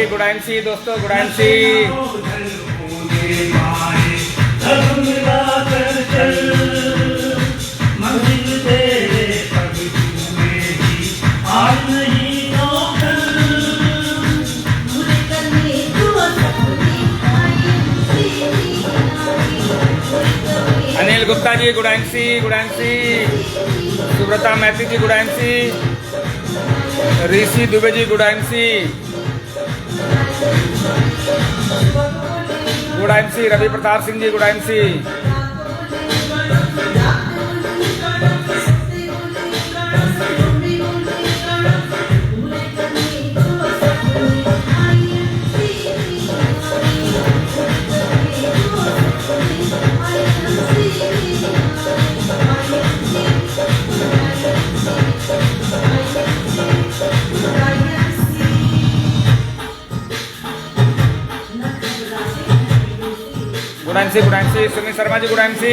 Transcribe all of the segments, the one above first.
Good MC दोस्तों, good MC। Anil Gupta ji good MC, good MC। Subrata Maitra ji good MC। Rishi Dubey ji good MC, good MC। Ravi Pratap Singh ji good MC। Good MC Sumit Sharma ji good MC।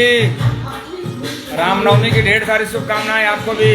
Ramnavami की ढेर सारी शुभकामनाएं आपको भी।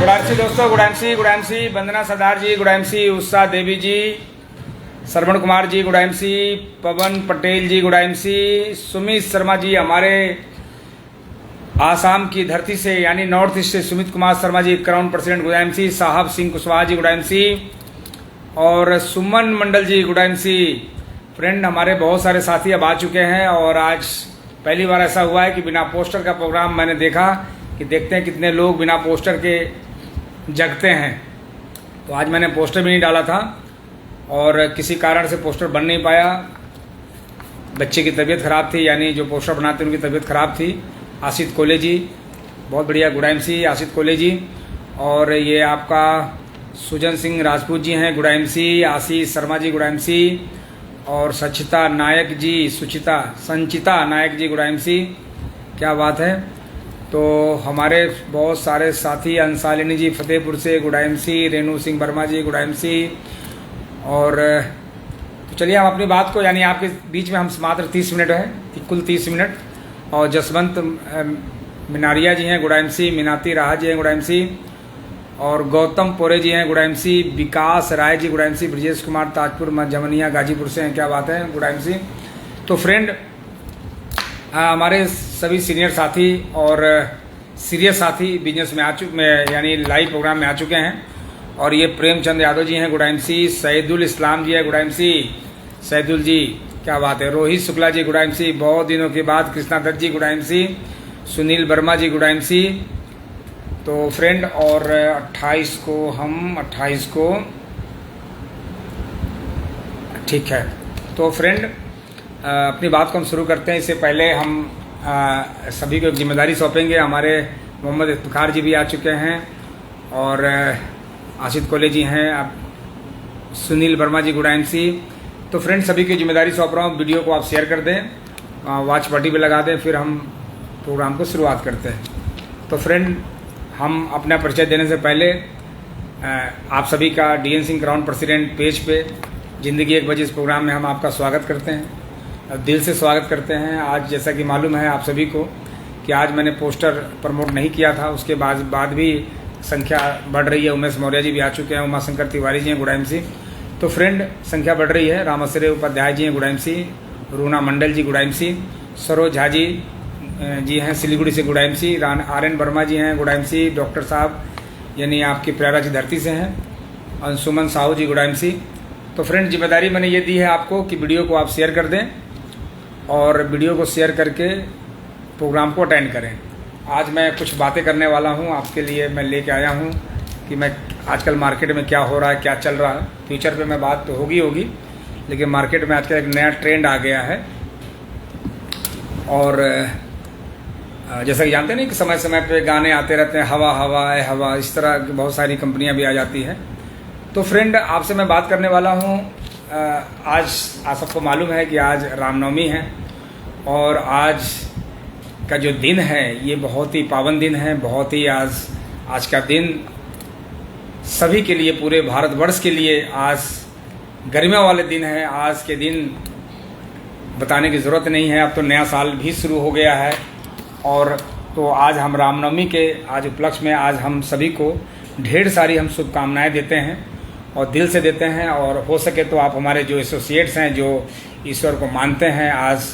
Good MC। दोस्तों good MC। Vandana Sardar ji good MC। Usha Devi ji, Shravan Kumar ji good MC। Pawan Patel ji good MC। Sumit Sharma जी हमारे आसाम की धरती से यानी नॉर्थ ईस्ट से Sumit Kumar Sharma ji crown president good MC। साहब सिंह कुशवाहा जी गुड MC। और सुमन मंडल जी गुड MC। फ्रेंड हमारे बहुत सारे साथी अब आ चुके हैं और आज पहली बार ऐसा हुआ है कि बिना पोस्टर का प्रोग्राम मैंने देखा कि देखते हैं कितने लोग बिना पोस्टर के जगते हैं। तो आज मैंने पोस्टर भी नहीं डाला था और किसी कारण से पोस्टर बन नहीं पाया। बच्चे की तबीयत ख़राब थी, यानी जो पोस्टर बनाते हैं उनकी तबीयत ख़राब थी। आसित कोले जी बहुत बढ़िया गुड MC आसित कोले जी। और ये आपका सुजन सिंह राजपूत जी हैं good MC। Ashish Sharma ji good MC। और सचिता नायक जी, संचिता नायक जी, गुड एमसी, क्या बात है। तो हमारे बहुत सारे साथी, अंसालिनी जी फतेहपुर से, गुड एमसी, रेणु सिंह वर्मा जी, गुड एमसी। और तो चलिए हम अपनी बात को, यानी आपके बीच में हम मात्र 30 मिनट है, कुल 30 मिनट। और जसवंत मिनारिया जी हैं, गुड एमसी, मीनाती राहा जी हैं, गुड एमसी, और गौतम पोरे जी हैं, गुड एमसी, विकास राय जी, गुड एमसी, ब्रजेश कुमार ताजपुर जमनिया गाजीपुर से हैं, क्या बात है, गुड एमसी। तो फ्रेंड, हमारे सभी सीनियर साथी और सीरियस साथी बिजनेस में यानी लाइव प्रोग्राम में आ चुके हैं। और ये प्रेमचंद यादव जी हैं, गुड एमसी, सैदुल इस्लाम जी है, गुड एमसी, सैदुल जी, क्या बात है, रोहित शुक्ला जी, गुड एमसी, बहुत दिनों के बाद, कृष्णा दत्त जी, गुड एमसी, सुनील वर्मा जी, गुड एमसी। तो फ्रेंड, और 28 को ठीक है। तो फ्रेंड, अपनी बात को हम शुरू करते हैं। इससे पहले हम सभी को एक जिम्मेदारी सौंपेंगे। हमारे मोहम्मद इफ्तिखार जी भी आ चुके हैं, और आशित कोले जी हैं, आप सुनील वर्मा जी, गुड एमसी। तो फ्रेंड, सभी की जिम्मेदारी सौंप रहा हूँ, वीडियो को आप शेयर कर दें, वॉच पार्टी पे लगा दें, फिर हम प्रोग्राम को शुरुआत करते हैं। तो फ्रेंड, हम अपना परिचय देने से पहले आप सभी का D N Singh crown president page पे ज़िंदगी 1 बजे इस प्रोग्राम में हम आपका स्वागत करते हैं, दिल से स्वागत करते हैं। आज जैसा कि मालूम है आप सभी को कि आज मैंने पोस्टर प्रमोट नहीं किया था, उसके बाद भी संख्या बढ़ रही है। उमेश मौर्य जी भी आ चुके हैं, उमाशंकर तिवारी जी हैं, गुड एमसी। तो फ्रेंड, संख्या बढ़ रही है। रामाश्रय उपाध्याय जी हैं, गुड एमसी, रूना मंडल जी, गुड एमसी, सरोज झा जी हैं सिलीगुड़ी से, गुड एमसी, RN वर्मा जी हैं, गुड एमसी, डॉक्टर साहब यानी आपकी प्रयागराज धरती से हैं, अंशुमन साहू जी, गुड एमसी। तो फ्रेंड, जिम्मेदारी मैंने ये दी है आपको कि वीडियो को आप शेयर कर दें, और वीडियो को शेयर करके प्रोग्राम को अटेंड करें। आज मैं कुछ बातें करने वाला हूँ आपके लिए, मैं लेके आया हूँ कि मैं आजकल मार्केट में क्या हो रहा है, क्या चल रहा है। फ्यूचर पे मैं बात तो होगी, लेकिन मार्केट में आजकल एक नया ट्रेंड आ गया है। और जैसा कि जानते नहीं कि समय समय पे गाने आते रहते हैं, हवा हवा है हवा, इस तरह की बहुत सारी कंपनियां भी आ जाती हैं। तो फ्रेंड, आपसे मैं बात करने वाला हूं, आज सबको मालूम है कि आज रामनवमी है, और आज का जो दिन है ये बहुत ही पावन दिन है। बहुत ही आज का दिन सभी के लिए, पूरे भारतवर्ष के लिए आज गरिमा वाले दिन है। आज के दिन बताने की ज़रूरत नहीं है, अब तो नया साल भी शुरू हो गया है। और तो आज हम रामनवमी के आज उपलक्ष्य में आज हम सभी को ढेर सारी हम शुभकामनाएं देते हैं, और दिल से देते हैं। और हो सके तो आप हमारे जो एसोसिएट्स हैं, जो ईश्वर को मानते हैं, आज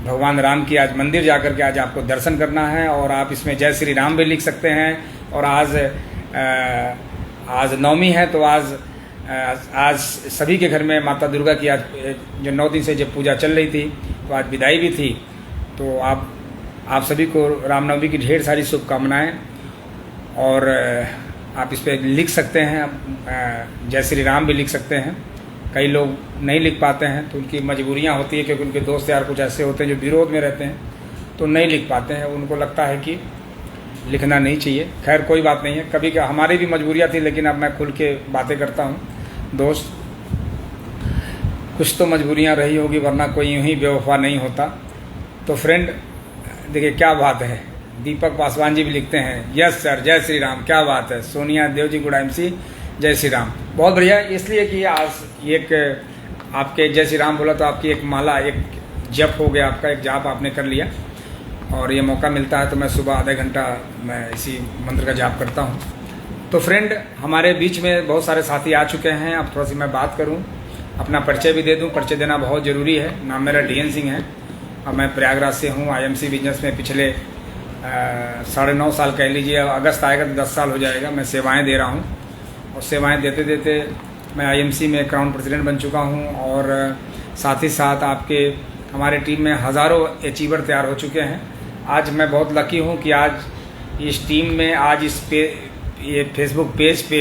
भगवान राम की आज मंदिर जाकर के आज आपको दर्शन करना है, और आप इसमें जय श्री राम भी लिख सकते हैं। और आज नवमी है, तो आज सभी के घर में माता दुर्गा की आज जो 9 दिन से जब पूजा चल रही थी, तो आज विदाई भी थी। तो आप सभी को रामनवमी की ढेर सारी शुभकामनाएं, और आप इस पर लिख सकते हैं, जय श्री राम भी लिख सकते हैं। कई लोग नहीं लिख पाते हैं, तो उनकी मजबूरियां होती है, क्योंकि उनके दोस्त यार कुछ ऐसे होते हैं जो विरोध में रहते हैं, तो नहीं लिख पाते हैं। उनको लगता है कि लिखना नहीं चाहिए। खैर, कोई बात नहीं है, कभी क्या हमारी भी मजबूरियां थी, लेकिन अब मैं खुल के बातें करता हूँ। दोस्त, कुछ तो मजबूरियाँ रही होगी, वरना कोई यूँ ही बेवफा नहीं होता। तो फ्रेंड, देखिए क्या बात है, दीपक पासवान जी भी लिखते हैं, यस सर, जय श्री राम, क्या बात है। सोनिया देव जी, गुड एमसी, जय श्री राम, बहुत बढ़िया। इसलिए कि आज एक आपके जय श्री राम बोला तो आपकी एक माला, एक जप हो गया, आपका एक जाप आपने कर लिया। और ये मौका मिलता है तो मैं सुबह आधा घंटा मैं इसी मंत्र का जाप करता हूँ। तो फ्रेंड, हमारे बीच में बहुत सारे साथी आ चुके हैं। अब थोड़ा सी मैं बात करूँ, अपना परिचय भी दे दूँ। परिचय देना बहुत ज़रूरी है। नाम मेरा डीएन सिंह है, और मैं प्रयागराज से हूँ। IMC बिजनेस में पिछले 9.5 साल कह लीजिए, अगस्त आएगा तो 10 साल हो जाएगा, मैं सेवाएं दे रहा हूं। और सेवाएं देते देते मैं IMC में क्राउन प्रेसिडेंट बन चुका हूं। और साथ ही साथ हमारे टीम में हज़ारों अचीवर तैयार हो चुके हैं। आज मैं बहुत लकी हूं कि आज इस टीम में, आज ये फेसबुक पेज पे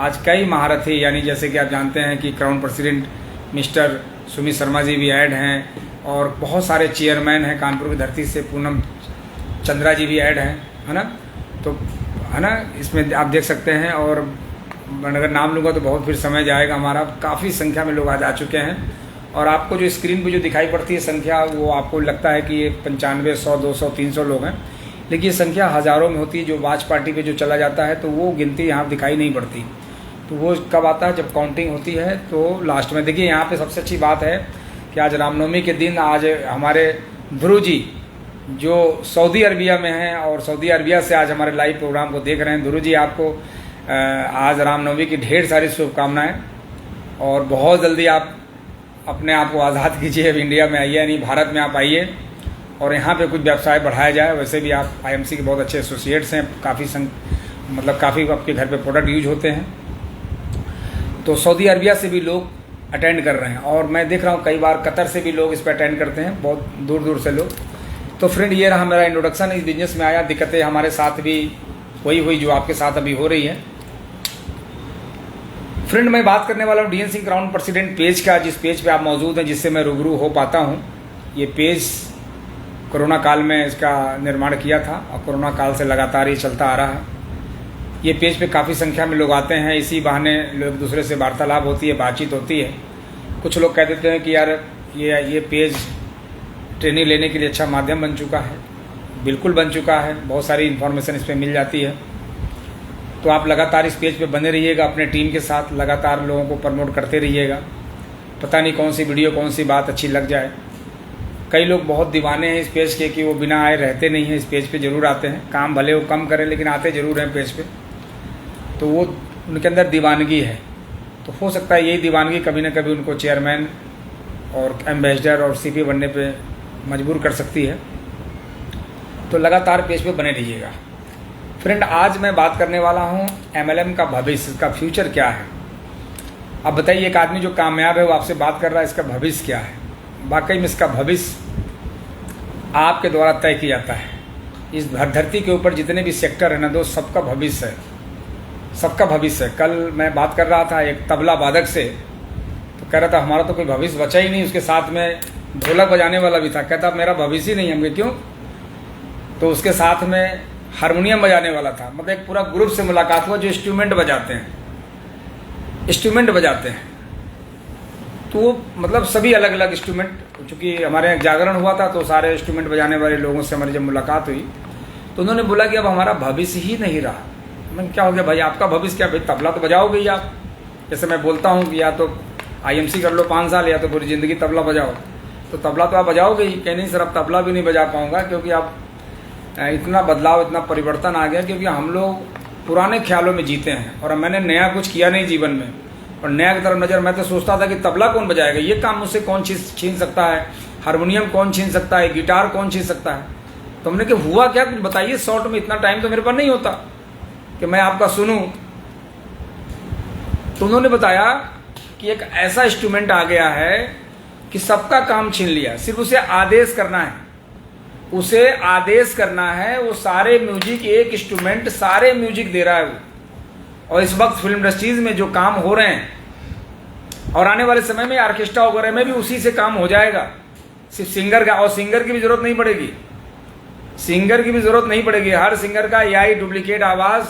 आज कई महारथी, यानी जैसे कि आप जानते हैं कि crown president mister Sumit Sharma ji भी ऐड हैं, और बहुत सारे चेयरमैन हैं कानपुर की धरती से, पूनम चंद्रा जी भी ऐड हैं, है ना। तो है ना, इसमें आप देख सकते हैं। और अगर नाम लूँगा तो बहुत फिर समय जाएगा हमारा। काफ़ी संख्या में लोग आज आ चुके हैं, और आपको जो स्क्रीन पे जो दिखाई पड़ती है संख्या, वो आपको लगता है कि ये 95, 100, 200, 300 लोग हैं, लेकिन ये संख्या हज़ारों में होती है। जो वाच पार्टी पे जो चला जाता है तो वो गिनती यहाँ दिखाई नहीं पड़ती। तो वो कब आता है? जब काउंटिंग होती है तो लास्ट में। देखिए यहाँ पे सबसे अच्छी बात है कि आज रामनवमी के दिन आज हमारे ध्रुव जी जो सऊदी अरबिया में हैं और सऊदी अरबिया से आज हमारे लाइव प्रोग्राम को देख रहे हैं। ध्रुव जी, आपको आज रामनवमी की ढेर सारी शुभकामनाएं और बहुत जल्दी आप अपने आप को आज़ाद कीजिए, अब इंडिया में आइए, यानी भारत में आप आइए और यहाँ पे कुछ व्यवसाय बढ़ाया जाए। वैसे भी आप आईएमसी के बहुत अच्छे एसोसिएट्स हैं, काफ़ी आपके घर पे प्रोडक्ट यूज होते हैं। तो सऊदी अरबिया से भी लोग अटेंड कर रहे हैं और मैं देख रहा हूँ कई बार कतर से भी लोग इस पर अटेंड करते हैं, बहुत दूर दूर से लोग। तो फ्रेंड, ये रहा मेरा इंट्रोडक्शन। इस बिजनेस में आया, दिक्कतें हमारे साथ भी वही हुई जो आपके साथ अभी हो रही है। फ्रेंड, मैं बात करने वाला हूँ D N Singh crown president page का, जिस पेज पे आप मौजूद हैं, जिससे मैं रूबरू हो पाता हूँ। ये पेज कोरोना काल में इसका निर्माण किया था और कोरोना काल से लगातार ये चलता आ रहा है। ये पेज पे काफ़ी संख्या में लोग आते हैं, इसी बहाने लोग एक दूसरे से वार्तालाप होती है, बातचीत होती है। कुछ लोग कह देते हैं कि यार ये पेज ट्रेनिंग लेने के लिए अच्छा माध्यम बन चुका है। बिल्कुल बन चुका है, बहुत सारी इन्फॉर्मेशन इस पर मिल जाती है। तो आप लगातार इस पेज पे बने रहिएगा, अपने टीम के साथ लगातार लोगों को प्रमोट करते रहिएगा। पता नहीं कौन सी वीडियो, कौन सी बात अच्छी लग जाए। कई लोग बहुत दीवाने हैं इस पेज के कि वो बिना आए रहते नहीं हैं, इस पेज पे जरूर आते हैं। काम भले वो कम करें लेकिन आते जरूर हैं पेज पे। तो वो उनके अंदर दीवानगी है। तो हो सकता है यही दीवानगी कभी ना कभी उनको चेयरमैन और एम्बेसडर और सीपी बनने पे मजबूर कर सकती है। तो लगातार पेज पे बने रहिएगा। फ्रेंड, आज मैं बात करने वाला हूँ एमएलएम का भविष्य, इसका फ्यूचर क्या है। अब बताइए, एक आदमी जो कामयाब है वो आपसे बात कर रहा है, इसका भविष्य क्या है। वाकई में इसका भविष्य आपके द्वारा तय किया जाता है। इस धरती के ऊपर जितने भी सेक्टर है ना दोस्त, सबका भविष्य है, सबका भविष्य है। कल मैं बात कर रहा था एक तबला वादक से, तो कह रहा था हमारा तो कोई भविष्य बचा ही नहीं। उसके साथ में ढोलक बजाने वाला भी था, कहता मेरा भविष्य ही नहीं है। क्यों? तो उसके साथ में हारमोनियम बजाने वाला था। मतलब एक पूरा ग्रुप से मुलाकात हुआ जो इंस्ट्रूमेंट बजाते हैं, इंस्ट्रूमेंट बजाते हैं। तो वो मतलब सभी अलग अलग इंस्ट्रूमेंट, चूँकि हमारे यहाँ जागरण हुआ था तो सारे इंस्ट्रूमेंट बजाने वाले लोगों से हमारी जब मुलाकात हुई तो उन्होंने बोला कि अब हमारा भविष्य ही नहीं रहा। मैं क्या हो गया भाई, आपका भविष्य क्या? भाई तबला तो बजाओगे ही आप। जैसे मैं बोलता हूँ कि या तो आईएमसी कर लो 5 साल या तो पूरी ज़िंदगी तबला बजाओ, तो तबला तो आप बजाओगे ही। कह नहीं सर, अब तबला भी नहीं बजा पाऊँगा क्योंकि आप इतना बदलाव, इतना परिवर्तन आ गया, क्योंकि हम लोग पुराने ख्यालों में जीते हैं और मैंने नया कुछ किया नहीं जीवन में। और नया की तरफ नज़र, मैं तो सोचता था कि तबला कौन बजाएगा, ये काम मुझसे कौन छीन सकता है, हारमोनियम कौन छीन सकता है, गिटार कौन छीन सकता है। तो हमने कि हुआ क्या, कुछ बताइए शॉर्ट में। इतना टाइम तो मेरे पास नहीं होता कि मैं आपका सुनूं। तो उन्होंने बताया कि एक ऐसा इंस्ट्रूमेंट आ गया है कि सबका काम छीन लिया, सिर्फ उसे आदेश करना है, उसे आदेश करना है। वो सारे म्यूजिक, एक इंस्ट्रूमेंट सारे म्यूजिक दे रहा है वो। और इस वक्त फिल्म इंडस्ट्रीज में जो काम हो रहे हैं और आने वाले समय में ऑर्केस्ट्रा वगैरह में भी उसी से काम हो जाएगा। सिर्फ सिंगर का, और सिंगर की भी जरूरत नहीं पड़ेगी, सिंगर की भी जरूरत नहीं पड़ेगी। हर सिंगर का एआई डुप्लीकेट आवाज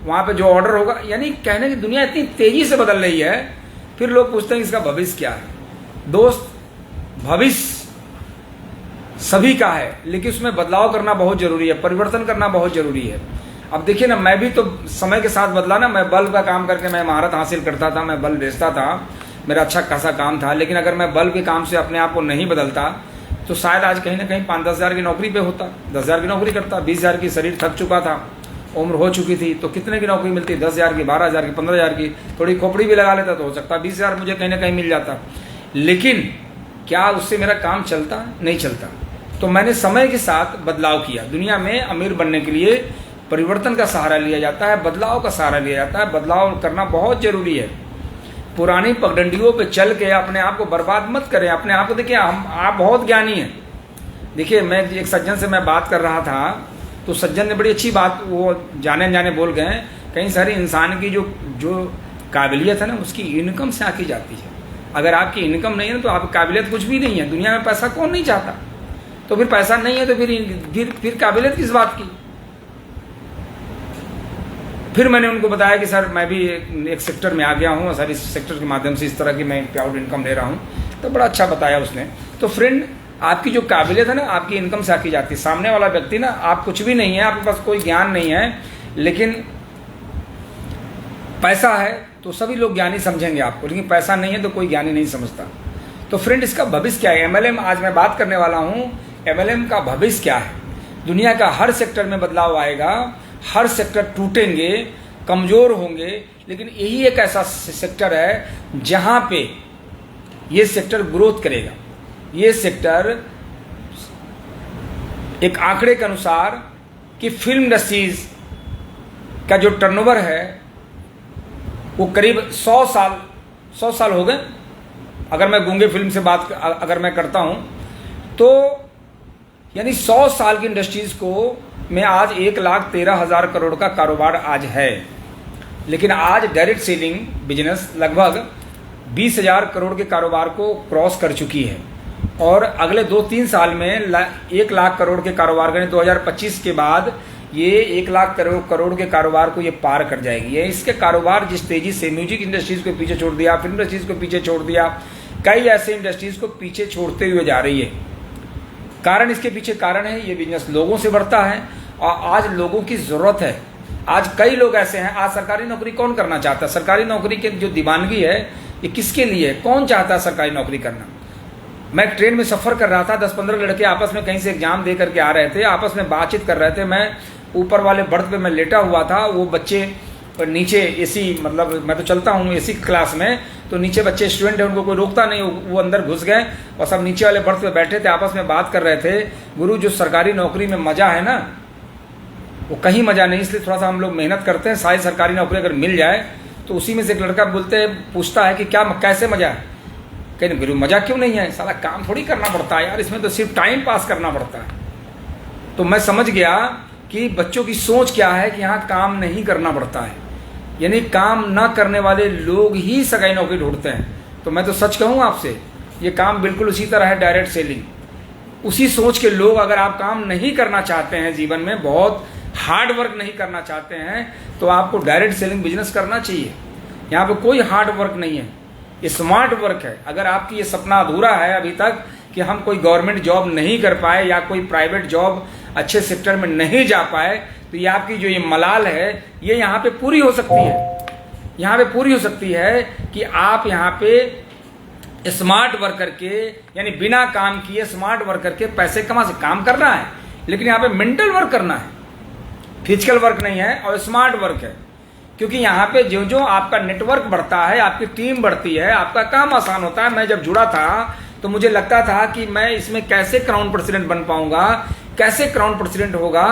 वहां पे जो ऑर्डर होगा, यानी कहने की दुनिया इतनी तेजी से बदल रही है। फिर लोग पूछते हैं इसका भविष्य क्या है। दोस्त, भविष्य सभी का है, लेकिन उसमें बदलाव करना बहुत जरूरी है, परिवर्तन करना बहुत जरूरी है। अब देखिए ना, मैं भी तो समय के साथ बदला ना। मैं बल्ब का काम करके मैं महारत हासिल करता था, मैं बल्ब बेचता था, मेरा अच्छा खासा काम था। लेकिन अगर मैं बल्ब के काम से अपने आप को नहीं बदलता तो शायद आज कहीं ना कहीं 5-10 हज़ार की नौकरी पे होता, 10 हज़ार की नौकरी करता। 20 हज़ार की शरीर थक चुका था, उम्र हो चुकी थी, तो कितने की नौकरी मिलती? 10 हज़ार की, 12 हज़ार की, 15 हज़ार की। थोड़ी खोपड़ी भी लगा लेता तो हो सकता 20 हज़ार मुझे कहीं ना कहीं मिल जाता। लेकिन क्या उससे मेरा काम चलता? नहीं चलता। तो मैंने समय के साथ बदलाव किया। दुनिया में अमीर बनने के लिए परिवर्तन का सहारा लिया जाता है, बदलाव का सहारा लिया जाता है। बदलाव करना बहुत जरूरी है। पुरानी पगडंडियों पे चल के अपने आप को बर्बाद मत करें। अपने आप को देखिए, आप बहुत ज्ञानी हैं। देखिए, मैं एक सज्जन से मैं बात कर रहा था तो सज्जन ने बड़ी अच्छी बात, वो जाने जाने बोल गए, कहीं सारी इंसान की जो काबिलियत है ना, उसकी इनकम से आकी जाती है। अगर आपकी इनकम नहीं है ना तो आपकी काबिलियत कुछ भी नहीं है। दुनिया में पैसा कौन नहीं चाहता? तो फिर पैसा नहीं है तो फिर काबिलियत किस बात की? फिर मैंने उनको बताया कि सर मैं भी एक सेक्टर में आ गया हूँ, सर इस सेक्टर के माध्यम से इस तरह की मैं क्लाउड इनकम ले रहा हूँ। तो बड़ा अच्छा बताया उसने। तो फ्रेंड, आपकी जो काबिलियत है ना, आपकी इनकम से आकी जाती है। सामने वाला व्यक्ति ना, आप कुछ भी नहीं है, आपके पास कोई ज्ञान नहीं है, लेकिन पैसा है तो सभी लोग ज्ञानी समझेंगे आपको, लेकिन पैसा नहीं है तो कोई ज्ञानी नहीं समझता। तो फ्रेंड, इसका भविष्य क्या है? एमएलएम आज मैं बात करने वाला हूँ। एमएलएम का भविष्य क्या है? दुनिया का हर सेक्टर में बदलाव आएगा, हर सेक्टर टूटेंगे, कमजोर होंगे, लेकिन यही एक ऐसा सेक्टर है जहां पे ये सेक्टर ग्रोथ करेगा। ये सेक्टर एक आंकड़े के अनुसार कि फिल्म इंडस्ट्रीज का जो टर्नओवर है वो करीब 100 साल हो गए। अगर मैं गूंगे फिल्म से बात अगर मैं करता हूं तो यानी 100 साल की इंडस्ट्रीज को में आज 1,13,000 करोड़ का कारोबार आज है। लेकिन आज डायरेक्ट सेलिंग बिजनेस लगभग 20,000 करोड़ के कारोबार को क्रॉस कर चुकी है और अगले 2-3 साल में 1 लाख करोड़ के कारोबार करें 2025 के बाद ये 1 लाख करोड़ के कारोबार को ये पार कर जाएगी। ये इसके कारोबार जिस तेजी से म्यूजिक इंडस्ट्रीज को पीछे छोड़ दिया, फिल्म इंडस्ट्रीज को पीछे छोड़ दिया, कई ऐसे इंडस्ट्रीज को पीछे छोड़ते हुए जा रही है। कारण इसके पीछे कारण है ये बिजनेस लोगों से बढ़ता है और आज लोगों की जरूरत है। आज कई लोग ऐसे हैं, आज सरकारी नौकरी कौन करना चाहता है? सरकारी नौकरी की जो दीवानगी है ये किसके लिए है? कौन चाहता है सरकारी नौकरी करना? मैं ट्रेन में सफर कर रहा था, 10-15 लड़के आपस में कहीं से एग्जाम दे करके आ रहे थे, आपस में बातचीत कर रहे थे। मैं ऊपर वाले बर्थ पे मैं लेटा हुआ था, वो बच्चे नीचे एसी, मतलब मैं तो चलता हूँ एसी क्लास में, तो नीचे बच्चे स्टूडेंट है, उनको कोई रोकता नहीं, वो अंदर घुस गए और सब नीचे वाले बर्थ पे बैठे थे, आपस में बात कर रहे थे। गुरु, जो सरकारी नौकरी में मजा है ना, वो कहीं मजा नहीं, इसलिए थोड़ा सा हम लोग मेहनत करते हैं। सारी सरकारी नौकरी अगर मिल जाए तो उसी में से एक लड़का पूछता है कि क्या कैसे मजा है? कहीं गुरु मजा क्यों नहीं है? साला काम थोड़ी करना पड़ता है यार, इसमें तो सिर्फ टाइम पास करना पड़ता है। तो मैं समझ गया कि बच्चों की सोच क्या है कि यहाँ काम नहीं करना पड़ता है, यानी काम ना करने वाले लोग ही सरकारी नौकरी ढूंढते हैं। तो मैं तो सच कहूँ आपसे, ये काम बिल्कुल उसी तरह है, डायरेक्ट सेलिंग। उसी सोच के लोग, अगर आप काम नहीं करना चाहते हैं जीवन में, बहुत हार्ड वर्क नहीं करना चाहते हैं, तो आपको डायरेक्ट सेलिंग बिजनेस करना चाहिए। यहाँ पे कोई हार्ड वर्क नहीं है, ये स्मार्ट वर्क है। अगर आपकी ये सपना अधूरा है अभी तक कि हम कोई गवर्नमेंट जॉब नहीं कर पाए या कोई प्राइवेट जॉब अच्छे सेक्टर में नहीं जा पाए, तो ये आपकी जो ये मलाल है ये यहाँ पे पूरी हो सकती है। यहाँ पे पूरी हो सकती है कि आप यहाँ पे स्मार्ट वर्क करके, यानी बिना काम किए स्मार्ट वर्क करके पैसे कमा से काम करना है, लेकिन यहाँ पे मेंटल वर्क करना है, फिजिकल वर्क नहीं है और स्मार्ट वर्क है। क्योंकि यहाँ पे जो जो आपका नेटवर्क बढ़ता है, आपकी टीम बढ़ती है, आपका काम आसान होता है। मैं जब जुड़ा था तो मुझे लगता था कि मैं इसमें कैसे क्राउन प्रेसिडेंट बन पाऊंगा, कैसे क्राउन प्रेसिडेंट होगा,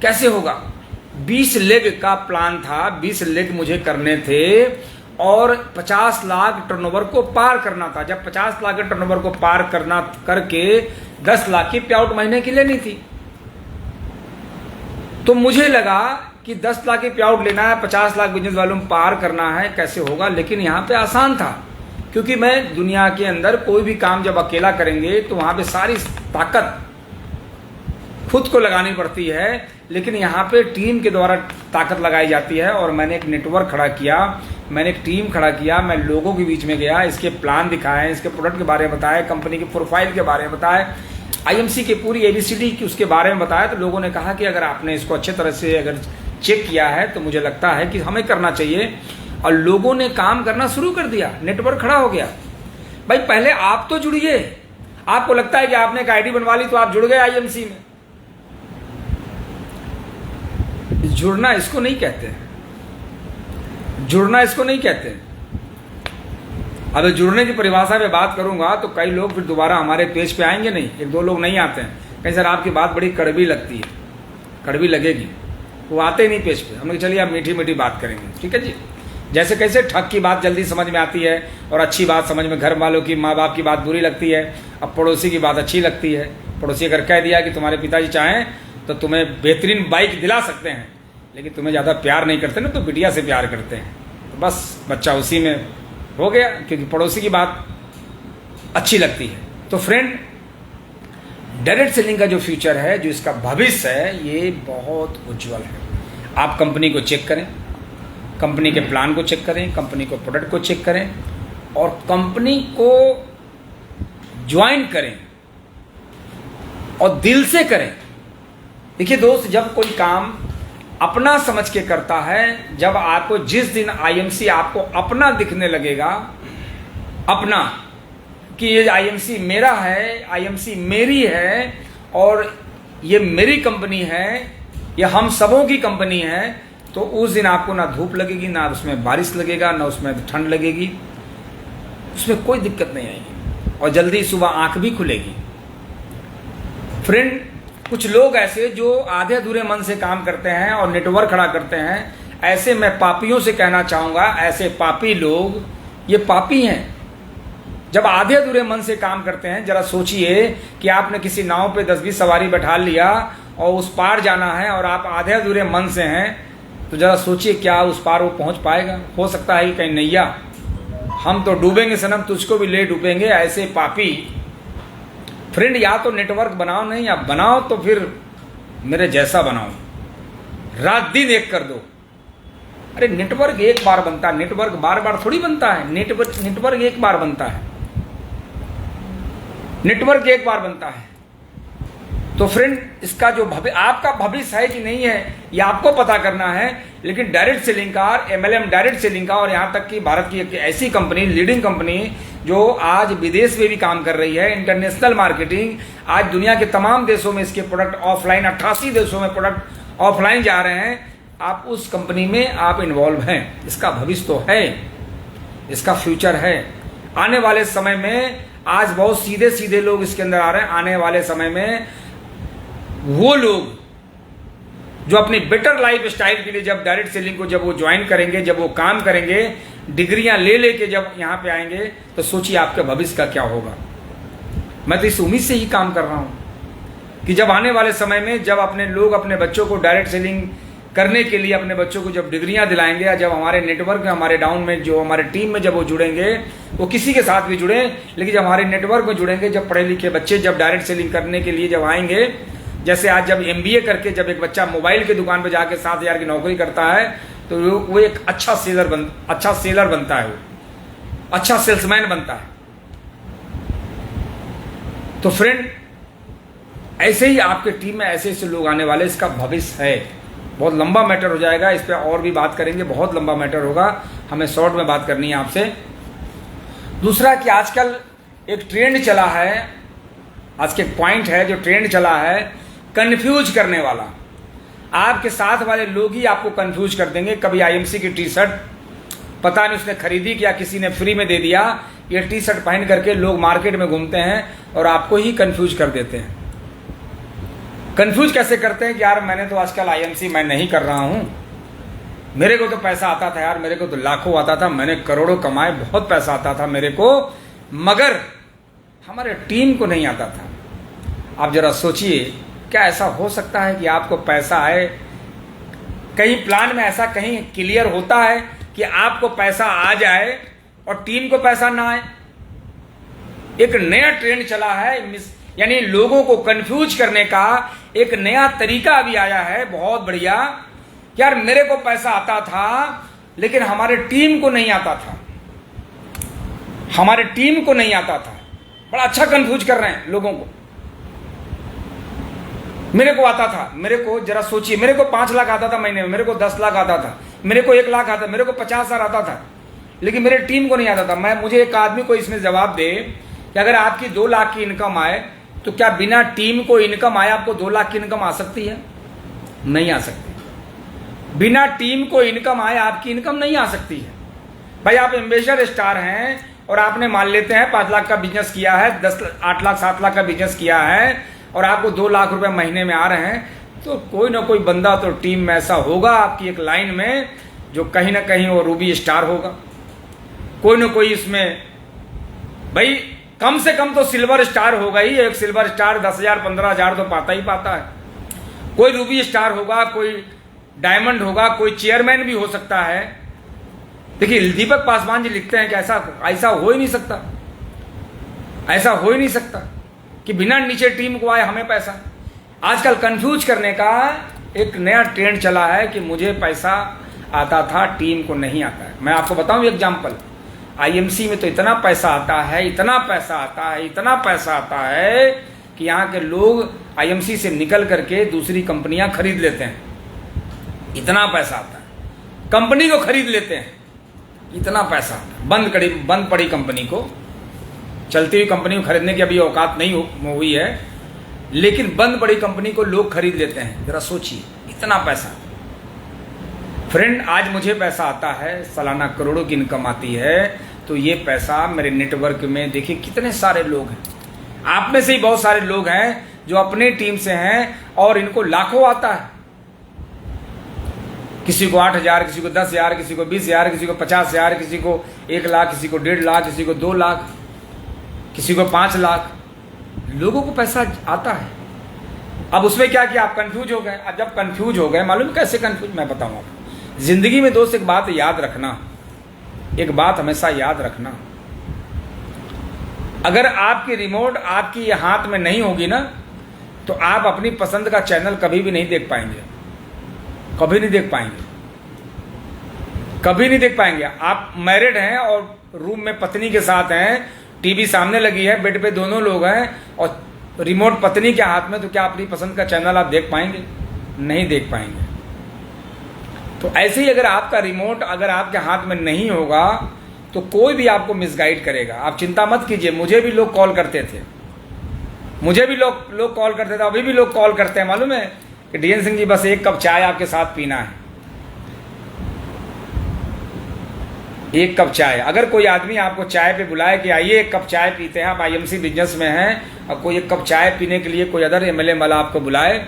कैसे होगा। 20 लेग का प्लान था, 20 लेग मुझे करने थे और 50 लाख टर्नओवर को पार करना था। जब 50 लाख के टर्नओवर को पार करना करके 10 लाख की पे आउट महीने की लेनी थी, तो मुझे लगा कि 10 लाख की पे आउट लेना है, 50 लाख बिजनेस वालों में पार करना है, कैसे होगा। लेकिन यहाँ पे आसान था, क्योंकि मैं दुनिया के अंदर कोई भी काम जब अकेला करेंगे तो वहां पे सारी ताकत खुद को लगानी पड़ती है, लेकिन यहाँ पे टीम के द्वारा ताकत लगाई जाती है। और मैंने एक नेटवर्क खड़ा किया, मैंने एक टीम खड़ा किया, मैं लोगों के बीच में गया, इसके प्लान दिखाए, इसके प्रोडक्ट के बारे में बताया, कंपनी की प्रोफाइल के बारे में बताया, आईएमसी की पूरी एबीसीडी की उसके बारे में बताया। तो लोगों ने कहा कि अगर आपने इसको अच्छे तरह से अगर चेक किया है तो मुझे लगता है कि हमें करना चाहिए। और लोगों ने काम करना शुरू कर दिया, नेटवर्क खड़ा हो गया। भाई पहले आप तो जुड़िए। आपको लगता है कि आपने एक आईडी बनवा ली तो आप जुड़ गए आईएमसी में। जुड़ना इसको नहीं कहते, जुड़ना इसको नहीं कहते। अब जुड़ने की परिभाषा में बात करूंगा तो कई लोग फिर दोबारा हमारे पेज पे आएंगे नहीं, 1-2 लोग नहीं आते हैं, कहीं सर आपकी बात बड़ी कड़वी लगती है, कड़वी लगेगी, वो आते ही नहीं पेज पे। हमने चलिए अब मीठी मीठी बात करेंगे, ठीक है जी। जैसे कैसे ठग की बात जल्दी समझ में आती है और अच्छी बात समझ में, घर वालों की, माँ बाप की बात बुरी लगती है, अब पड़ोसी की बात अच्छी लगती है। पड़ोसी अगर कह दिया कि तुम्हारे पिताजी चाहें तो तुम्हें बेहतरीन बाइक दिला सकते हैं, लेकिन तुम्हें ज़्यादा प्यार नहीं करते ना, तो बिटिया से प्यार करते हैं, तो बस बच्चा उसी में हो गया, क्योंकि पड़ोसी की बात अच्छी लगती है। तो फ्रेंड, डायरेक्ट सेलिंग का जो फ्यूचर है, जो इसका भविष्य है, ये बहुत उज्जवल है। आप कंपनी को चेक करें, कंपनी के प्लान को चेक करें, कंपनी को प्रोडक्ट को चेक करें और कंपनी को ज्वाइन करें और दिल से करें। देखिए दोस्त, जब कोई काम अपना समझ के करता है, जब आपको जिस दिन आईएमसी आपको अपना दिखने लगेगा, अपना कि ये आईएमसी मेरा है, आईएमसी मेरी है और ये मेरी कंपनी है, ये हम सबों की कंपनी है, तो उस दिन आपको ना धूप लगेगी, ना उसमें बारिश लगेगा, ना उसमें ठंड लगेगी, उसमें कोई दिक्कत नहीं आएगी और जल्दी सुबह आंख भी खुलेगी। फ्रेंड, कुछ लोग ऐसे जो आधे अधूरे मन से काम करते हैं और नेटवर्क खड़ा करते हैं, ऐसे मैं पापियों से कहना चाहूंगा, ऐसे पापी लोग ये पापी हैं। जब आधे अधूरे मन से काम करते हैं, जरा सोचिए कि आपने किसी नाव पे 10-20 सवारी बैठा लिया और उस पार जाना है और आप आधे अधूरे मन से हैं, तो जरा सोचिए क्या उस पार वो पहुंच पाएगा? हो सकता है कि कहीं नैया, हम तो डूबेंगे सनम, तुझको भी ले डूबेंगे। ऐसे पापी फ्रेंड, या तो नेटवर्क बनाओ, नहीं या बनाओ तो फिर मेरे जैसा बनाओ, रात दिन एक कर दो। अरे नेटवर्क एक बार बनता है, नेटवर्क बार बार थोड़ी बनता है। नेटवर्क एक बार बनता है, नेटवर्क एक बार बनता है। तो फ्रेंड, इसका जो आपका भविष्य है कि नहीं है, ये आपको पता करना है। लेकिन डायरेक्ट सेलिंग का और MLM डायरेक्ट सेलिंग का, और यहाँ तक कि भारत की एक ऐसी कंपनी, लीडिंग कंपनी जो आज विदेश में भी काम कर रही है, इंटरनेशनल मार्केटिंग, आज दुनिया के तमाम देशों में इसके प्रोडक्ट ऑफलाइन, 88 देशों में प्रोडक्ट ऑफलाइन जा रहे हैं। आप उस कंपनी में आप इन्वॉल्व हैं, इसका भविष्य तो है, इसका फ्यूचर है। आने वाले समय में आज बहुत सीधे सीधे लोग इसके अंदर आ रहे हैं। आने वाले समय में वो लोग जो अपनी बेटर लाइफ स्टाइल के लिए जब डायरेक्ट सेलिंग को जब वो ज्वाइन करेंगे, जब वो काम करेंगे, डिग्रियां ले लेके जब यहां पे आएंगे, तो सोचिए आपके भविष्य का क्या होगा। मैं तो इस उम्मीद से ही काम कर रहा हूं कि जब आने वाले समय में जब अपने लोग अपने बच्चों को डायरेक्ट सेलिंग करने के लिए अपने बच्चों को जब डिग्रियां दिलाएंगे, या जब हमारे नेटवर्क में, हमारे डाउन में, जो हमारे टीम में जब वो जुड़ेंगे, वो किसी के साथ भी जुड़े, लेकिन जब हमारे नेटवर्क में जुड़ेंगे, जब पढ़े लिखे बच्चे जब डायरेक्ट सेलिंग करने के लिए जब आएंगे, जैसे आज जब MBA करके जब एक बच्चा मोबाइल की दुकान पे जाके 7,000 की नौकरी करता है, तो वो एक अच्छा सेलर बनता है, वो अच्छा सेल्समैन बनता है। तो फ्रेंड, ऐसे ही आपके टीम में ऐसे ऐसे लोग आने वाले, इसका भविष्य है। बहुत लंबा मैटर हो जाएगा, इस पर और भी बात करेंगे, बहुत लंबा मैटर होगा, हमें शॉर्ट में बात करनी है आपसे। दूसरा कि आजकल एक ट्रेंड चला है, आज के पॉइंट है जो ट्रेंड चला है, कंफ्यूज करने वाला। आपके साथ वाले लोग ही आपको कंफ्यूज कर देंगे। कभी IMC की टी-शर्ट पता नहीं उसने खरीदी क्या, किसी ने फ्री में दे दिया, ये टी-शर्ट पहन करके लोग मार्केट में घूमते हैं और आपको ही कंफ्यूज कर देते हैं। कंफ्यूज कैसे करते हैं कि यार मैंने तो आजकल IMC मैं नहीं कर रहा हूं, मेरे को तो पैसा आता था यार, मेरे को तो लाखों आता था, मैंने करोड़ों कमाए, बहुत पैसा आता था मेरे को, मगर हमारे टीम को नहीं आता था। आप जरा सोचिए, क्या ऐसा हो सकता है कि आपको पैसा आए? कहीं प्लान में ऐसा कहीं क्लियर होता है कि आपको पैसा आ जाए और टीम को पैसा ना आए? एक नया ट्रेंड चला है, यानी लोगों को कंफ्यूज करने का एक नया तरीका अभी आया है, बहुत बढ़िया। यार मेरे को पैसा आता था लेकिन हमारे टीम को नहीं आता था, हमारे टीम को नहीं आता था। बड़ा अच्छा कंफ्यूज कर रहे हैं लोगों को। मेरे को आता था, मेरे को जरा सोचिए, मेरे को 5 लाख आता था महीने में, मेरे को 10 लाख आता था, मेरे को 1 लाख आता, मेरे को 50,000 आता था, लेकिन मेरे टीम को नहीं आता था। मुझे एक आदमी को इसमें जवाब दे कि अगर आपकी 2 लाख की इनकम आए, तो क्या बिना टीम को इनकम आए आपको 2 लाख की इनकम आ सकती है? नहीं आ सकती। बिना टीम को इनकम आए आपकी इनकम नहीं आ सकती है। भाई आप एम्बेसडर स्टार हैं और आपने मान लेते हैं 5 लाख का बिजनेस किया है, 8 लाख 7 लाख का बिजनेस किया है और आपको 2 लाख रुपए महीने में आ रहे हैं, तो कोई ना कोई बंदा तो टीम में ऐसा होगा आपकी एक लाइन में जो कहीं ना कहीं वो रूबी स्टार होगा। कोई ना कोई इसमें, भाई कम से कम तो सिल्वर स्टार होगा ही। एक सिल्वर स्टार 10,000 15,000 तो पाता ही पाता है। कोई रूबी स्टार होगा, कोई डायमंड होगा, कोई चेयरमैन भी हो सकता है। देखिए दीपक पासवान जी लिखते हैं कि ऐसा हो ही नहीं सकता, ऐसा हो ही नहीं सकता कि बिना नीचे टीम को आए हमें पैसा। आजकल कंफ्यूज करने का एक नया ट्रेंड चला है कि मुझे पैसा आता था, टीम को नहीं आता है। मैं आपको बताऊं एग्जांपल, आईएमसी में तो इतना पैसा आता है, इतना पैसा आता है, इतना पैसा आता है कि यहाँ के लोग आईएमसी से निकल करके दूसरी कंपनियां खरीद लेते हैं। इतना पैसा आता है, कंपनी को खरीद लेते हैं, इतना पैसा आता है। बंद पड़ी कंपनी को, चलती हुई कंपनी को खरीदने की अभी औकात नहीं हुई है, लेकिन बंद पड़ी कंपनी को लोग खरीद लेते हैं। जरा सोचिए, इतना पैसा। फ्रेंड, आज मुझे पैसा आता है, सालाना करोड़ों की इनकम आती है, तो ये पैसा मेरे नेटवर्क में देखिए कितने सारे लोग हैं। आप में से ही बहुत सारे लोग हैं जो अपने टीम से हैं और इनको लाखों आता है। किसी को 8,000, किसी को 10,000, किसी को 20,000, किसी को 50,000, किसी को 1 लाख, किसी को 1.5 लाख, किसी को 2 लाख, किसी को 5 लाख। लोगों को पैसा आता है। अब उसमें क्या किया, आप कंफ्यूज हो गए। अब जब कंफ्यूज हो गए, मालूम कैसे कंफ्यूज, मैं बताऊं आपको। जिंदगी में दोस्त एक बात याद रखना, एक बात हमेशा याद रखना, अगर आपकी रिमोट आपकी हाथ में नहीं होगी ना, तो आप अपनी पसंद का चैनल कभी भी नहीं देख पाएंगे, कभी नहीं देख पाएंगे, कभी नहीं देख पाएंगे। आप मैरिड हैं और रूम में पत्नी के साथ हैं, टीवी सामने लगी है, बेड पे दोनों लोग हैं और रिमोट पत्नी के हाथ में, तो क्या अपनी पसंद का चैनल आप देख पाएंगे? नहीं देख पाएंगे। तो ऐसे ही अगर आपका रिमोट अगर आपके हाथ में नहीं होगा तो कोई भी आपको मिसगाइड करेगा। आप चिंता मत कीजिए, मुझे भी लोग कॉल करते थे, मुझे भी लोग कॉल करते थे, अभी भी लोग कॉल करते हैं, मालूम है कि डीएन सिंह जी बस 1 कप चाय आपके साथ पीना है, 1 कप चाय। अगर कोई आदमी आपको चाय पे बुलाए कि आइए 1 कप चाय पीते हैं, आप आईएमसी बिजनेस में हैं और कोई 1 कप चाय पीने के लिए कोई अदर एमएलए वाला आपको बुलाए,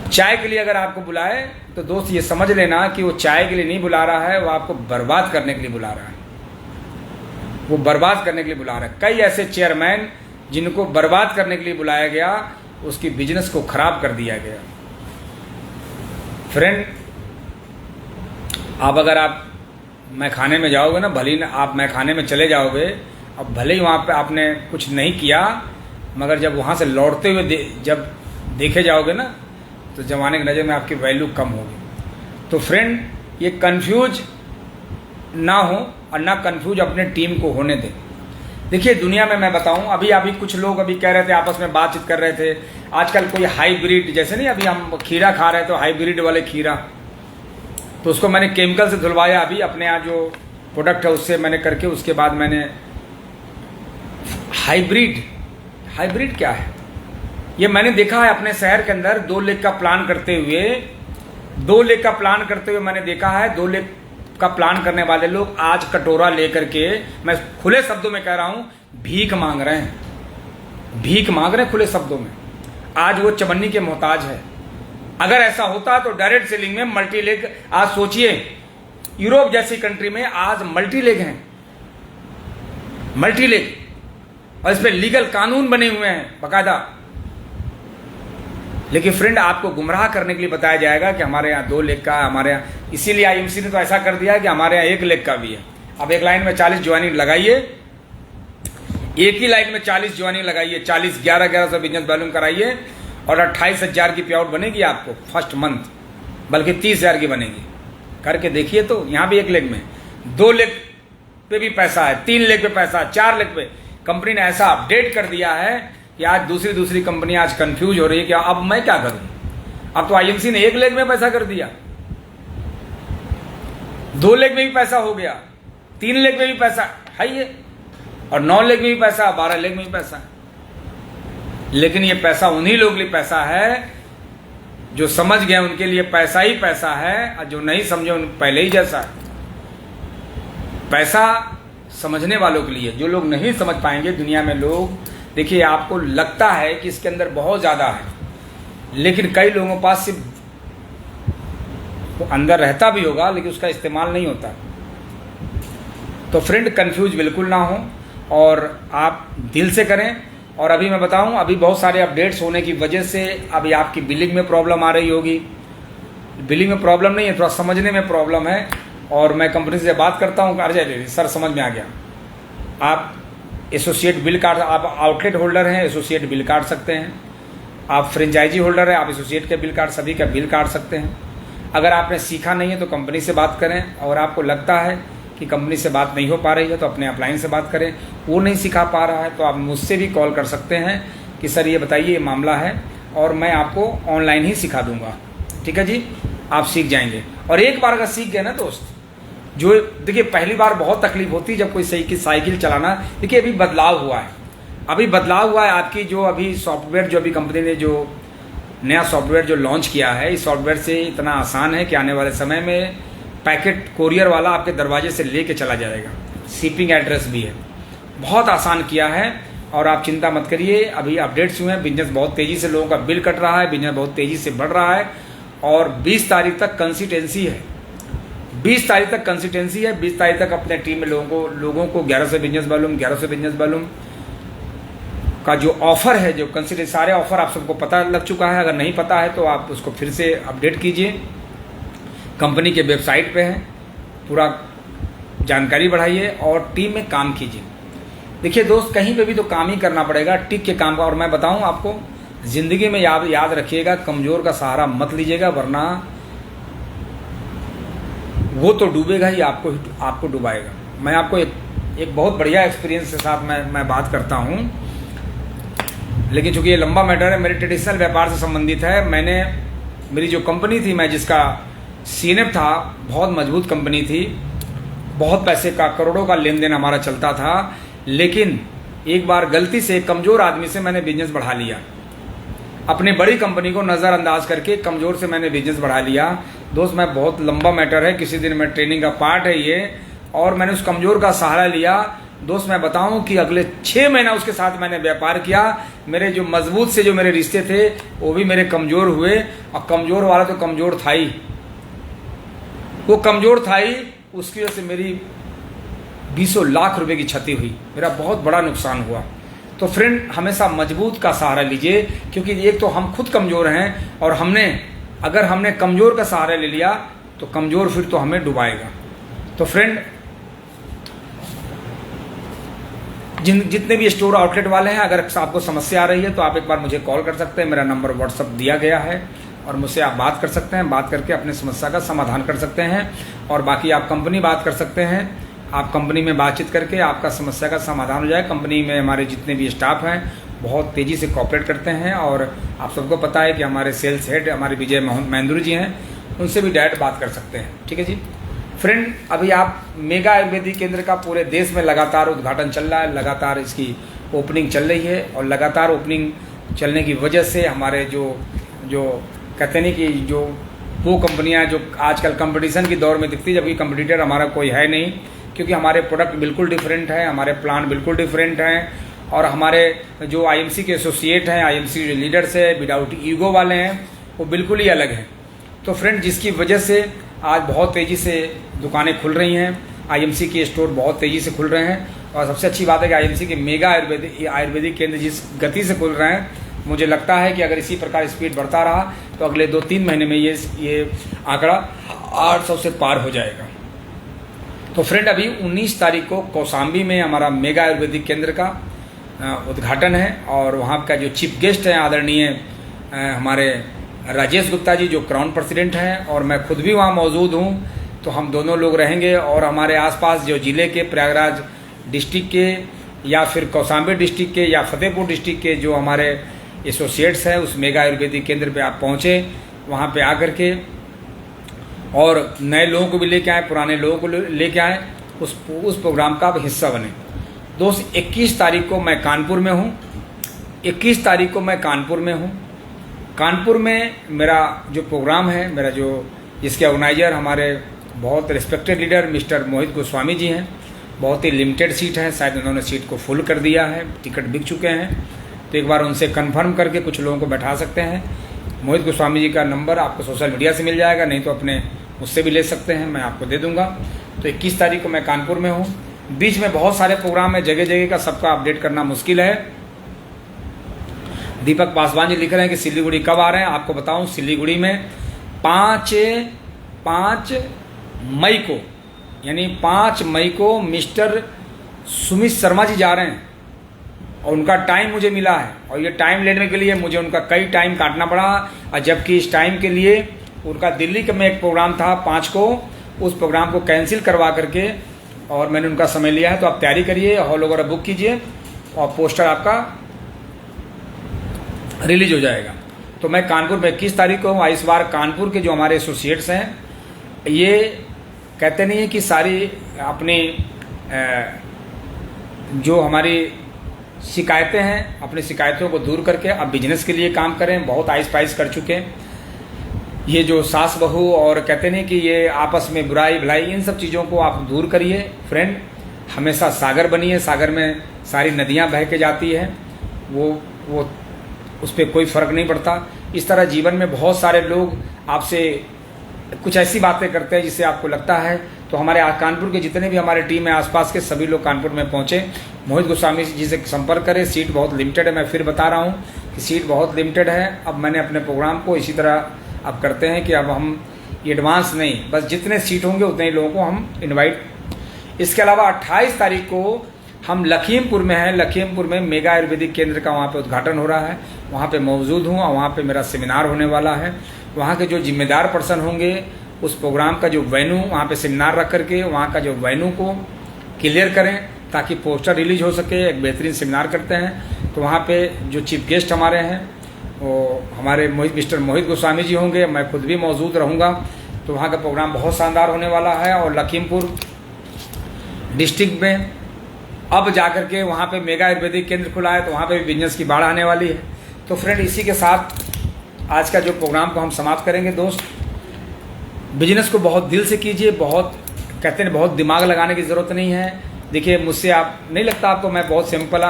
चाय के लिए अगर आपको बुलाए, तो दोस्त ये समझ लेना कि वो चाय के लिए नहीं बुला रहा है, वो आपको बर्बाद करने के लिए बुला रहा है, वो बर्बाद करने के लिए बुला रहा है। कई ऐसे चेयरमैन जिनको बर्बाद करने के लिए बुलाया गया, उसकी बिजनेस को खराब कर दिया गया। फ्रेंड, अगर आप मैखाने में जाओगे ना, भले आप मैखाने में चले जाओगे, अब भले ही वहाँ पे आपने कुछ नहीं किया, मगर जब वहाँ से लौटते हुए जब देखे जाओगे ना, तो जमाने की नज़र में आपकी वैल्यू कम होगी। तो फ्रेंड, ये कंफ्यूज ना हो और ना कंफ्यूज अपने टीम को होने दें। देखिए, दुनिया में मैं बताऊं, अभी कुछ लोग अभी कह रहे थे, आपस में बातचीत कर रहे थे, आजकल कोई हाइब्रिड, जैसे नहीं अभी हम खीरा खा रहे हैं, तो हाइब्रिड वाले खीरा, तो उसको मैंने केमिकल से धुलवाया, अभी अपने यहाँ जो प्रोडक्ट है उससे मैंने करके, उसके बाद मैंने हाइब्रिड क्या है ये मैंने देखा है अपने शहर के अंदर। 2 लेख का प्लान करते हुए मैंने देखा है, 2 लेख का प्लान करने वाले लोग आज कटोरा लेकर के, मैं खुले शब्दों में कह रहा हूं, भीख मांग रहे हैं खुले शब्दों में। आज वो चमन्नी के मोहताज है। अगर ऐसा होता तो डायरेक्ट सेलिंग में मल्टी लेग, आज सोचिए यूरोप जैसी कंट्री में आज मल्टी लेग हैं, मल्टी लेग, और इस पे लीगल कानून बने हुए हैं बाकायदा। लेकिन फ्रेंड, आपको गुमराह करने के लिए बताया जाएगा कि हमारे यहाँ 2 लेग का है, हमारे यहाँ, इसीलिए आईएमसी ने तो ऐसा कर दिया है कि हमारे यहाँ 1 लेग का भी है। अब एक लाइन में 40 ज्वाइनिंग लगाइए, एक ही लाइन में 40 ज्वाइनिंग लगाइए, 40 11,1100 बिजनेस वॉल्यूम कराइए और 28,000 की पे आउट बनेगी आपको फर्स्ट मंथ, बल्कि 30,000 की बनेगी। करके देखिए। तो यहाँ भी 1 लेग में, 2 लेग पे भी पैसा है, 3 लेग पे पैसा है, 4 लेग पे। कंपनी ने ऐसा अपडेट कर दिया है कि आज दूसरी कंपनी आज कंफ्यूज हो रही है कि अब मैं क्या करूं। अब तो आईएमसी ने 1 लेग में पैसा कर दिया, 2 लेग में भी पैसा हो गया, 3 लेग में भी पैसा है ये, और 9 लेग में भी पैसा, 12 लेग में भी पैसा। लेकिन ये पैसा उन्हीं लोगों के लिए पैसा है जो समझ गए, उनके लिए पैसा ही पैसा है, और जो नहीं समझे उन पहले ही जैसा है। पैसा समझने वालों के लिए, जो लोग नहीं समझ पाएंगे दुनिया में लोग, देखिए आपको लगता है कि इसके अंदर बहुत ज़्यादा है, लेकिन कई लोगों के पास सिर्फ वो अंदर रहता भी होगा लेकिन उसका इस्तेमाल नहीं होता। तो फ्रेंड, कंफ्यूज बिल्कुल ना हो और आप दिल से करें। और अभी मैं बताऊं, अभी बहुत सारे अपडेट्स होने की वजह से अभी आपकी बिलिंग में प्रॉब्लम आ रही होगी। बिलिंग में प्रॉब्लम नहीं है, थोड़ा समझने में प्रॉब्लम है। और मैं कंपनी से बात करता हूँ, अरे सर समझ में आ गया, आप एसोसिएट बिल काट, आप आउटलेट होल्डर हैं, एसोसिएट बिल काट सकते हैं। आप फ्रेंचाइजी होल्डर हैं, आप एसोसिएट के बिल काट, सभी का बिल काट सकते हैं। अगर आपने सीखा नहीं है तो कंपनी से बात करें, और आपको लगता है कि कंपनी से बात नहीं हो पा रही है तो अपने अपलाइन से बात करें। वो नहीं सिखा पा रहा है तो आप मुझसे भी कॉल कर सकते हैं कि सर ये बताइए ये मामला है, और मैं आपको ऑनलाइन ही सिखा दूंगा। ठीक है जी, आप सीख जाएंगे। और एक बार अगर सीख गए ना दोस्त, जो देखिए पहली बार बहुत तकलीफ होती है जब कोई साइकिल चलाना। देखिए अभी बदलाव हुआ है, आपकी जो अभी सॉफ्टवेयर, जो अभी कंपनी ने जो नया सॉफ्टवेयर जो लॉन्च किया है, इस सॉफ्टवेयर से इतना आसान है कि आने वाले समय में पैकेट कोरियर वाला आपके दरवाजे से लेके चला जाएगा, शिपिंग एड्रेस भी है, बहुत आसान किया है। और आप चिंता मत करिए, अभी अपडेट्स हुए हैं, बिजनेस बहुत तेजी से लोगों का बिल कट रहा है, बिजनेस बहुत तेजी से बढ़ रहा है। और 20 तारीख तक कंसिस्टेंसी है, 20 तारीख तक कंसिस्टेंसी है। 20 तारीख तक अपने टीम में लोगों को 1100 बिजनेस वॉल्यूम का जो ऑफर है, जो कंसिस्टेंसी, सारे ऑफर आप सबको पता लग चुका है। अगर नहीं पता है तो आप उसको फिर से अपडेट कीजिए, कंपनी के वेबसाइट पे है, पूरा जानकारी बढ़ाइए और टीम में काम कीजिए। देखिए दोस्त, कहीं पे भी तो काम ही करना पड़ेगा, टिक के काम का। और मैं बताऊं आपको, जिंदगी में याद रखिएगा, कमजोर का सहारा मत लीजिएगा, वरना वो तो डूबेगा ही, आपको डुबाएगा। मैं आपको एक बहुत बढ़िया एक्सपीरियंस के साथ मैं बात करता हूं, लेकिन चूंकि ये लंबा मैटर है, मेरे ट्रेडिशनल व्यापार से संबंधित है। मेरी जो कंपनी थी, मैं जिसका सीएनएफ था, बहुत मजबूत कंपनी थी, बहुत पैसे का, करोड़ों का लेन देन हमारा चलता था। लेकिन एक बार गलती से कमजोर आदमी से मैंने बिजनेस बढ़ा लिया, अपनी बड़ी कंपनी को नज़रअंदाज करके कमजोर से मैंने बिजनेस बढ़ा लिया। दोस्त, मैं बहुत लंबा मैटर है, किसी दिन में ट्रेनिंग का पार्ट है ये। और मैंने उस कमजोर का सहारा लिया। दोस्त, मैं बताऊं कि अगले 6 महीना उसके साथ मैंने व्यापार किया। मेरे जो मजबूत से जो मेरे रिश्ते थे वो भी मेरे कमजोर हुए, और कमजोर वाला तो कमजोर था ही, वो कमजोर था ही। उसकी वजह से मेरी 20 लाख रुपए की क्षति हुई, मेरा बहुत बड़ा नुकसान हुआ। तो फ्रेंड, हमेशा मजबूत का सहारा लीजिए, क्योंकि एक तो हम खुद कमजोर हैं, और अगर हमने कमजोर का सहारा ले लिया तो कमजोर फिर तो हमें डुबाएगा। तो फ्रेंड, जितने भी स्टोर आउटलेट वाले हैं, अगर आपको समस्या आ रही है तो आप एक बार मुझे कॉल कर सकते हैं। मेरा नंबर व्हाट्सअप दिया गया है, और मुझसे आप बात कर सकते हैं, बात करके अपने समस्या का समाधान कर सकते हैं। और बाकी आप कंपनी बात कर सकते हैं, आप कंपनी में बातचीत करके आपका समस्या का समाधान हो जाए। कंपनी में हमारे जितने भी स्टाफ हैं बहुत तेज़ी से कॉपरेट करते हैं, और आप सबको पता है कि हमारे सेल्स हेड हमारे विजय महेंद्र जी हैं, उनसे भी डायरेक्ट बात कर सकते हैं। ठीक है जी फ्रेंड, अभी आप मेगा आयुर्वेदिक केंद्र का पूरे देश में लगातार उद्घाटन चल रहा है, लगातार इसकी ओपनिंग चल रही है। और लगातार ओपनिंग चलने की वजह से हमारे जो कहते नहीं कि जो वो कंपनियां जो आजकल कंपटीशन की दौर में दिखती, जबकि कंपटीटर हमारा कोई है नहीं, क्योंकि हमारे प्रोडक्ट बिल्कुल डिफरेंट है, हमारे प्लान बिल्कुल डिफरेंट हैं, और हमारे जो आईएमसी के एसोसिएट हैं, आईएमसी जो लीडर्स है विदाउट ईगो वाले हैं, वो बिल्कुल ही अलग हैं। तो फ्रेंड, जिसकी वजह से आज बहुत तेज़ी से दुकानें खुल रही हैं, आईएमसी के स्टोर बहुत तेज़ी से खुल रहे हैं। और सबसे अच्छी बात है कि आईएमसी के मेगा आयुर्वेदिक केंद्र जिस गति से खुल रहे हैं, मुझे लगता है कि अगर इसी प्रकार स्पीड बढ़ता रहा तो अगले 2-3 महीने में ये आंकड़ा 800 से पार हो जाएगा। तो फ्रेंड, अभी 19 तारीख को कौशाम्बी में हमारा मेगा आयुर्वेदिक केंद्र का उद्घाटन है, और वहाँ का जो चीफ गेस्ट हैं आदरणीय हमारे राजेश गुप्ता जी, जो क्राउन प्रेसिडेंट हैं, और मैं खुद भी वहाँ मौजूद हूँ। तो हम दोनों लोग रहेंगे, और हमारे आसपास जो ज़िले के प्रयागराज डिस्ट्रिक्ट के या फिर कौशाम्बी डिस्ट्रिक्ट के या फतेहपुर डिस्ट्रिक्ट के जो हमारे एसोसिएट्स हैं, उस मेगा आयुर्वेदिक केंद्र पे आप पहुँचे, वहाँ पे आकर के और नए लोगों को भी लेके आए, पुराने लोगों को लेके आए, उस प्रोग्राम का आप हिस्सा बने। दोस्त, 21 तारीख को मैं कानपुर में हूँ, 21 तारीख को मैं कानपुर में हूँ। कानपुर में मेरा जो प्रोग्राम है, मेरा जो जिसके ऑर्गेनाइजर हमारे बहुत रिस्पेक्टेड लीडर मिस्टर मोहित गोस्वामी जी हैं। बहुत ही लिमिटेड सीट है, शायद उन्होंने सीट को फुल कर दिया है, टिकट बिक चुके हैं। तो एक बार उनसे कंफर्म करके कुछ लोगों को बैठा सकते हैं। मोहित गोस्वामी जी का नंबर आपको सोशल मीडिया से मिल जाएगा, नहीं तो अपने मुझसे भी ले सकते हैं, मैं आपको दे दूंगा। तो 21 तारीख को मैं कानपुर में हूँ। बीच में बहुत सारे प्रोग्राम है, जगह जगह का सबका अपडेट करना मुश्किल है। दीपक पासवान जी लिख रहे हैं कि सिलीगुड़ी कब आ रहे हैं। आपको बताऊं, सिलीगुड़ी में 5 मई को, यानी 5 मई को मिस्टर सुमित शर्मा जी जा रहे हैं, और उनका टाइम मुझे मिला है, और ये टाइम लेने के लिए मुझे उनका कई टाइम काटना पड़ा, और जबकि इस टाइम के लिए उनका दिल्ली में एक प्रोग्राम था 5 को, उस प्रोग्राम को कैंसिल करवा करके और मैंने उनका समय लिया है। तो आप तैयारी करिए, हॉल वगैरह बुक कीजिए और पोस्टर आपका रिलीज हो जाएगा। तो मैं कानपुर में 21 तारीख को हूँ। इस बार कानपुर के जो हमारे एसोसिएट्स हैं ये कहते नहीं है कि सारी अपनी जो हमारी शिकायतें हैं, अपनी शिकायतों को दूर करके अब बिजनेस के लिए काम करें। बहुत आइस पाइस कर चुके हैं। ये जो सास बहू और कहते नहीं कि ये आपस में बुराई भलाई, इन सब चीज़ों को आप दूर करिए फ्रेंड। हमेशा सागर बनिए, सागर में सारी नदियां बह के जाती है, वो उस पर कोई फ़र्क नहीं पड़ता। इस तरह जीवन में बहुत सारे लोग आपसे कुछ ऐसी बातें करते हैं जिससे आपको लगता है। तो हमारे कानपुर के जितने भी हमारे टीम है आसपास के सभी लोग कानपुर में पहुंचे। मोहित गोस्वामी जी से संपर्क करें। सीट बहुत लिमिटेड है, मैं फिर बता रहा हूं कि सीट बहुत लिमिटेड है। अब मैंने अपने प्रोग्राम को इसी तरह अब करते हैं कि अब हम एडवांस नहीं, बस जितने सीट होंगे उतने ही लोगों को हम इन्वाइट। इसके अलावा 28 तारीख को हम लखीमपुर में हैं। लखीमपुर में मेगा आयुर्वेदिक केंद्र का वहाँ पे उद्घाटन हो रहा है, वहाँ पे मौजूद हूँ और वहाँ पे मेरा सेमिनार होने वाला है। वहाँ के जो जिम्मेदार पर्सन होंगे उस प्रोग्राम का जो वेन्यू, वहाँ पे सेमिनार रख करके वहाँ का जो वेन्यू को क्लियर करें ताकि पोस्टर रिलीज हो सके। एक बेहतरीन सेमिनार करते हैं। तो वहाँ पे जो चीफ गेस्ट हमारे हैं वो हमारे मिस्टर मोहित गोस्वामी जी होंगे, मैं खुद भी मौजूद रहूँगा। तो वहाँ का प्रोग्राम बहुत शानदार होने वाला है। और लखीमपुर डिस्ट्रिक्ट में अब जाकर के वहाँ पे मेगा आयुर्वेदिक केंद्र खुला है, तो वहाँ पे भी बिजनेस की बाढ़ आने वाली है। तो फ्रेंड, इसी के साथ आज का जो प्रोग्राम को हम समाप्त करेंगे। दोस्त, बिजनेस को बहुत दिल से कीजिए, बहुत कहते हैं बहुत दिमाग लगाने की ज़रूरत नहीं है। देखिए, मुझसे आप नहीं लगता आपको मैं बहुत सिंपल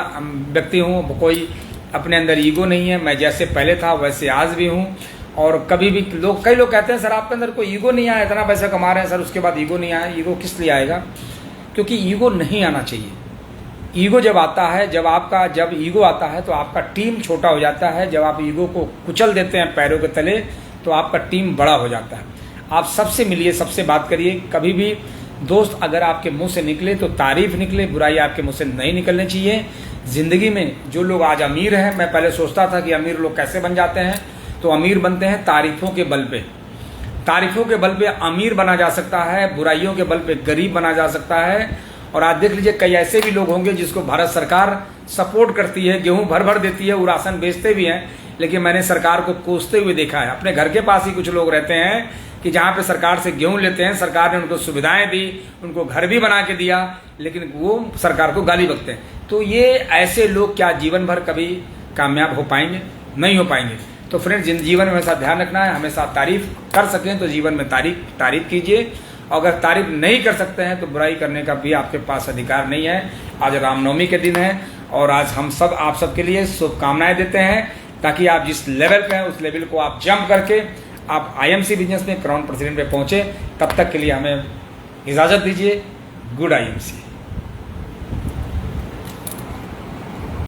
व्यक्ति हूँ, कोई अपने अंदर ईगो नहीं है। मैं जैसे पहले था वैसे आज भी हूँ। और कभी भी कई लोग कहते हैं सर आपके अंदर कोई ईगो नहीं आया, इतना पैसा कमा रहे हैं सर उसके बाद ईगो नहीं आया। ईगो किस लिए आएगा? क्योंकि ईगो नहीं आना चाहिए। ईगो जब आता है, जब ईगो आता है तो आपका टीम छोटा हो जाता है। जब आप ईगो को कुचल देते हैं पैरों के तले तो आपका टीम बड़ा हो जाता है। आप सबसे मिलिए, सबसे बात करिए। कभी भी दोस्त अगर आपके मुंह से निकले तो तारीफ निकले, बुराई आपके मुंह से नहीं निकलनी चाहिए। जिंदगी में जो लोग आज अमीर हैं, मैं पहले सोचता था कि अमीर लोग कैसे बन जाते हैं, तो अमीर बनते हैं तारीफों के बल पे। तारीफों के बल पे अमीर बना जा सकता है, बुराइयों के बल पे गरीब बना जा सकता है। और आज देख लीजिए, कई ऐसे भी लोग होंगे जिसको भारत सरकार सपोर्ट करती है, गेहूं भर भर देती है, वो राशन बेचते भी हैं, लेकिन मैंने सरकार को कोसते हुए देखा है। अपने घर के पास ही कुछ लोग रहते हैं कि जहाँ पे सरकार से गेहूं लेते हैं, सरकार ने उनको सुविधाएं दी, उनको घर भी बना के दिया, लेकिन वो सरकार को गाली बकते हैं। तो ये ऐसे लोग क्या जीवन भर कभी कामयाब हो पाएंगे? नहीं हो पाएंगे। तो फ्रेंड्स, जीवन में हमेशा ध्यान रखना है, हमेशा तारीफ कर सकें तो जीवन में तारीफ कीजिए। अगर तारीफ नहीं कर सकते हैं तो बुराई करने का भी आपके पास अधिकार नहीं है। आज रामनवमी के दिन है और आज हम सब आप सबके लिए शुभकामनाएं देते हैं ताकि आप जिस लेवल पे हैं उस लेवल को आप जंप करके आप आईएमसी बिजनेस में क्राउन प्रेसिडेंट पे पहुंचे। तब तक के लिए हमें इजाजत दीजिए। Good IMC.